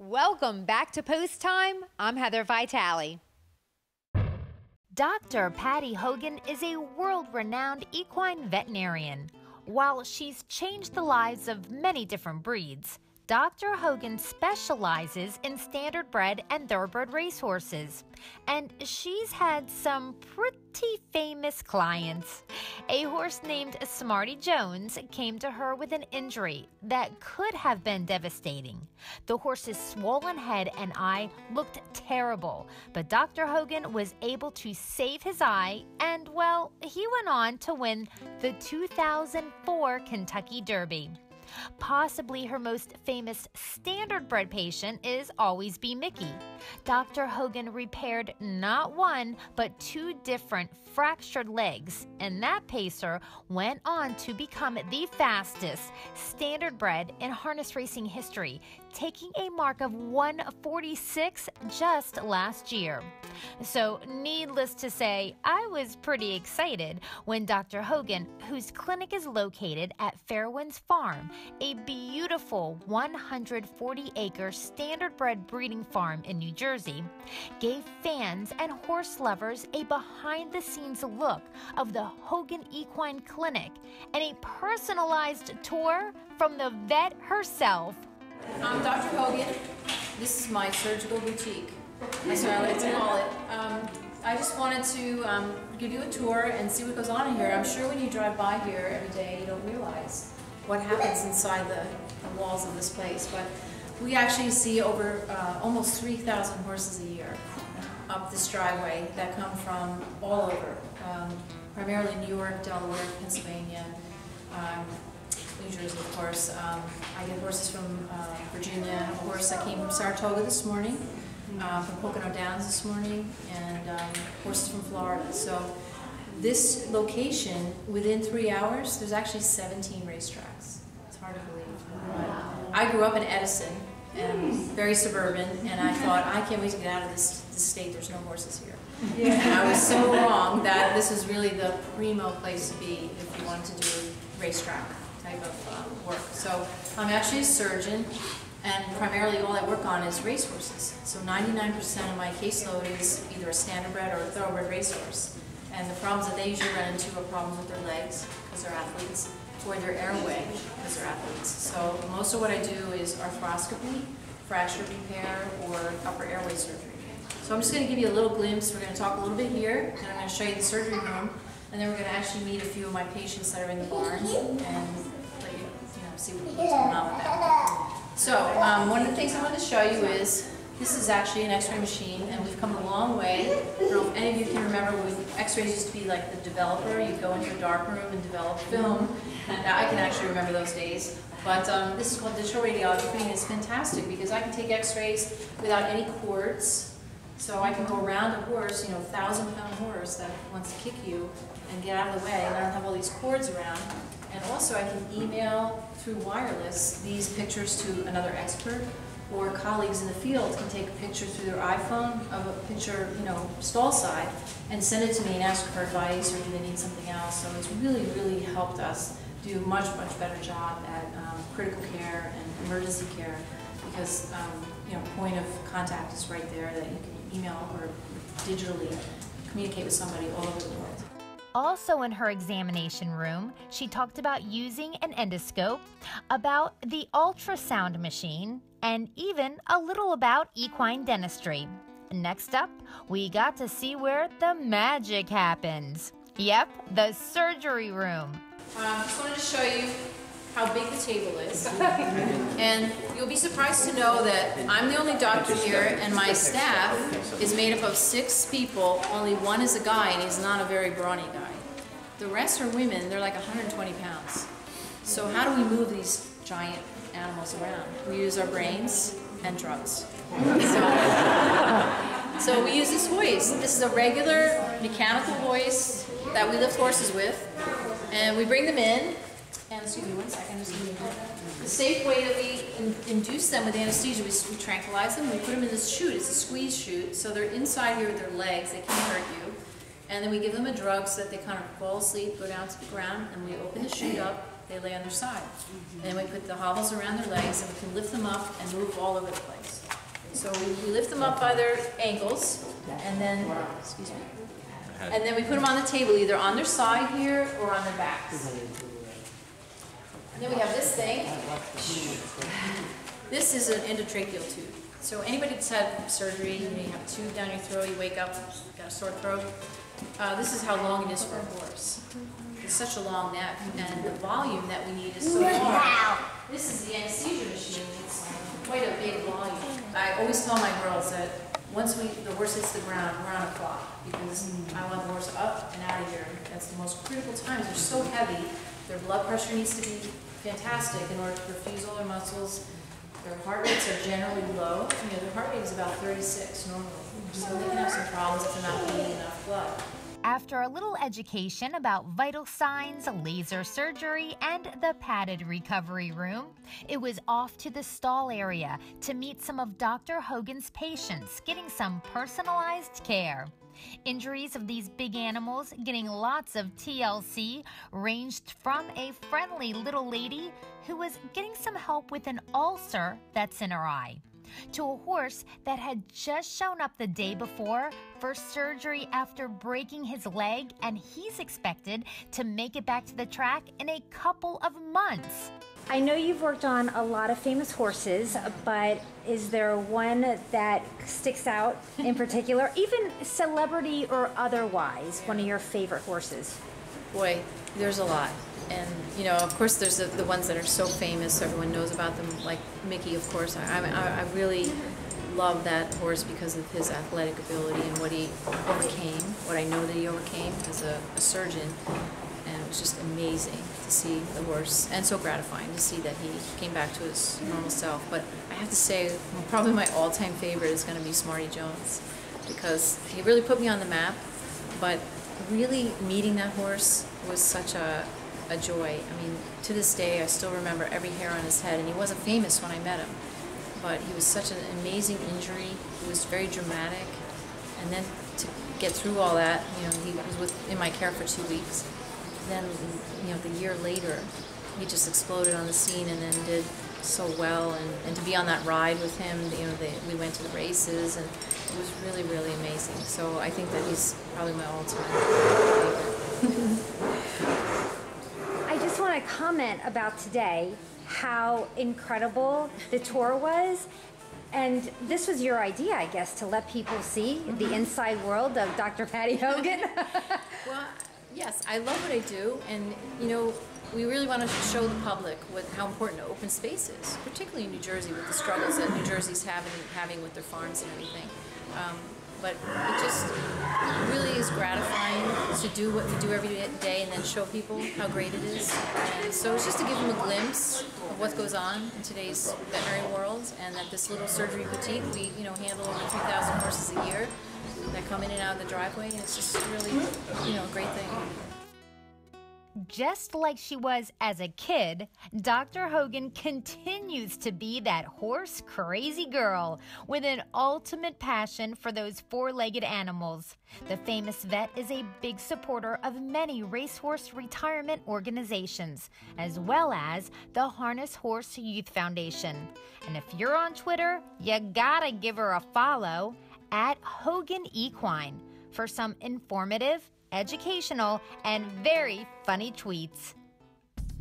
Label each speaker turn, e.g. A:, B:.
A: Welcome back to Post Time. I'm Heather Vitale. Dr. Patty Hogan is a world-renowned equine veterinarian. While she's changed the lives of many different breeds, Dr. Hogan specializes in standardbred and thoroughbred racehorses, and she's had some pretty famous clients. A horse named Smarty Jones came to her with an injury that could have been devastating. The horse's swollen head and eye looked terrible, but Dr. Hogan was able to save his eye, and well, he went on to win the 2004 Kentucky Derby. Possibly her most famous standardbred patient is Always Be Mickey. Dr. Hogan repaired not one, but two different fractured legs, and that pacer went on to become the fastest standardbred in harness racing history, taking a mark of 1:46 just last year. So, needless to say, I was pretty excited when Dr. Hogan, whose clinic is located at Fairwinds Farm, a beautiful 140-acre standardbred breeding farm in New Jersey, gave fans and horse lovers a behind-the-scenes look of the Hogan Equine Clinic and a personalized tour from the vet herself.
B: I'm Dr. Hogan. This is my surgical boutique. That's what I like to call it. I just wanted to give you a tour and see what goes on in here. I'm sure when you drive by here every day, you don't realize what happens inside the walls of this place. But we actually see over almost 3,000 horses a year up this driveway that come from all over, primarily New York, Delaware, Pennsylvania, New Jersey, of course. I get horses from Virginia, a horse that came from Saratoga this morning, from Pocono Downs this morning, and horses from Florida. So this location, within 3 hours, there's actually 17 racetracks. It's hard to believe. But I grew up in Edison, and very suburban, and I thought, I can't wait to get out of this state. There's no horses here. Yeah. And I was so wrong that this is really the primo place to be if you wanted to do racetrack type of work. So I'm actually a surgeon, and primarily all I work on is racehorses. So 99% of my caseload is either a standardbred or a thoroughbred racehorse. And the problems that they usually run into are problems with their legs, because they're athletes, or their airway, because they're athletes. So most of what I do is arthroscopy, fracture repair, or upper airway surgery. So I'm just going to give you a little glimpse. We're going to talk a little bit here, and I'm going to show you the surgery room, and then we're going to actually meet a few of my patients that are in the barn, and let you see what's going on with that. So one of the things I want to show you is this is actually an x-ray machine, and we've come a long way. I don't know if any of you can remember when x-rays used to be like the developer. You'd go into a dark room and develop film. Now, I can actually remember those days. But this is called digital radiography, and it's fantastic because I can take x-rays without any cords. So I can go around a horse, 1,000-pound horse that wants to kick you and get out of the way, and I don't have all these cords around. And also I can email through wireless these pictures to another expert, or colleagues in the field can take a picture through their iPhone of a picture, stall side, and send it to me and ask for advice, or do they need something else. So it's really, really helped us do a much, much better job at critical care and emergency care, because point of contact is right there that you can email or digitally communicate with somebody all over the world.
A: Also in her examination room, she talked about using an endoscope, about the ultrasound machine, and even a little about equine dentistry. Next up, we got to see where the magic happens. Yep, the surgery room.
B: I just wanted to show you how big the table is. And you'll be surprised to know that I'm the only doctor here, and my staff is made up of 6 people. Only one is a guy, and he's not a very brawny guy. The rest are women. They're like 120 pounds. So how do we move these giant animals around? We use our brains and drugs. So we use this hoist. This is a regular mechanical hoist that we lift horses with, and we bring them in. And excuse me 1 second, the safe way that we induce them with anesthesia, we tranquilize them, we put them in this chute. It's a squeeze chute, so they're inside here with their legs, they can't hurt you. And then we give them a drug so that they kind of fall asleep, go down to the ground, and we open the chute up, they lay on their side. And then we put the hobbles around their legs, and we can lift them up and move all over the place. So we lift them up by their ankles, and then, excuse me, and then we put them on the table, either on their side here or on their backs. And then we have this thing. This is an endotracheal tube. So anybody that's had surgery, you have a tube down your throat, you wake up, got a sore throat. This is how long it is for a horse. It's such a long neck, and the volume that we need is so large. This is the anesthesia machine. It's quite a big volume. I always tell my girls that once the horse hits the ground, we're on a clock, because I want the horse up and out of here. That's the most critical times. They're so heavy. Their blood pressure needs to be fantastic in order to perfuse all their muscles. Their heart rates are generally low. You know, their heart rate is about 36 normally. So they can have some problems if they're not bleeding enough blood.
A: After a little education about vital signs, laser surgery, and the padded recovery room, it was off to the stall area to meet some of Dr. Hogan's patients getting some personalized care. Injuries of these big animals getting lots of TLC ranged from a friendly little lady who was getting some help with an ulcer that's in her eye, to a horse that had just shown up the day before for surgery after breaking his leg, and he's expected to make it back to the track in a couple of months.
C: I know you've worked on a lot of famous horses, but is there one that sticks out in particular, even celebrity or otherwise, one of your favorite horses?
B: Boy, there's a lot. And, you know, of course, there's the ones that are so famous, everyone knows about them, like Mickey, of course. I really love that horse because of his athletic ability and what he overcame, what I know that he overcame as a surgeon. And it was just amazing to see the horse, and so gratifying to see that he came back to his normal self. But I have to say, probably my all-time favorite is going to be Smarty Jones, because he really put me on the map. But really meeting that horse was such a joy. I mean, to this day, I still remember every hair on his head, and he wasn't famous when I met him, but he was such an amazing injury. He was very dramatic, and then to get through all that, you know, he was in my care for 2 weeks. Then, you know, the year later, he just exploded on the scene and then did so well, and to be on that ride with him, you know, we went to the races, and it was really, really amazing. So I think that he's probably my all-time favorite.
C: I just want to comment about today, how incredible the tour was. And this was your idea, I guess, to let people see the inside world of Dr. Patty Hogan.
B: Well, yes, I love what I do, and you know, we really want to show the public how important open space is, particularly in New Jersey with the struggles that New Jersey's having with their farms and everything. But it just really is gratifying to do what we do every day and then show people how great it is. And so it's just to give them a glimpse of what goes on in today's veterinary world, and that this little surgery boutique, we handle over 3,000 horses a year that come in and out of the driveway, and it's just really a great thing.
A: Just like she was as a kid, Dr. Hogan continues to be that horse-crazy girl with an ultimate passion for those four-legged animals. The famous vet is a big supporter of many racehorse retirement organizations, as well as the Harness Horse Youth Foundation. And if you're on Twitter, you gotta give her a follow at Hogan Equine for some informative, educational, and very funny tweets.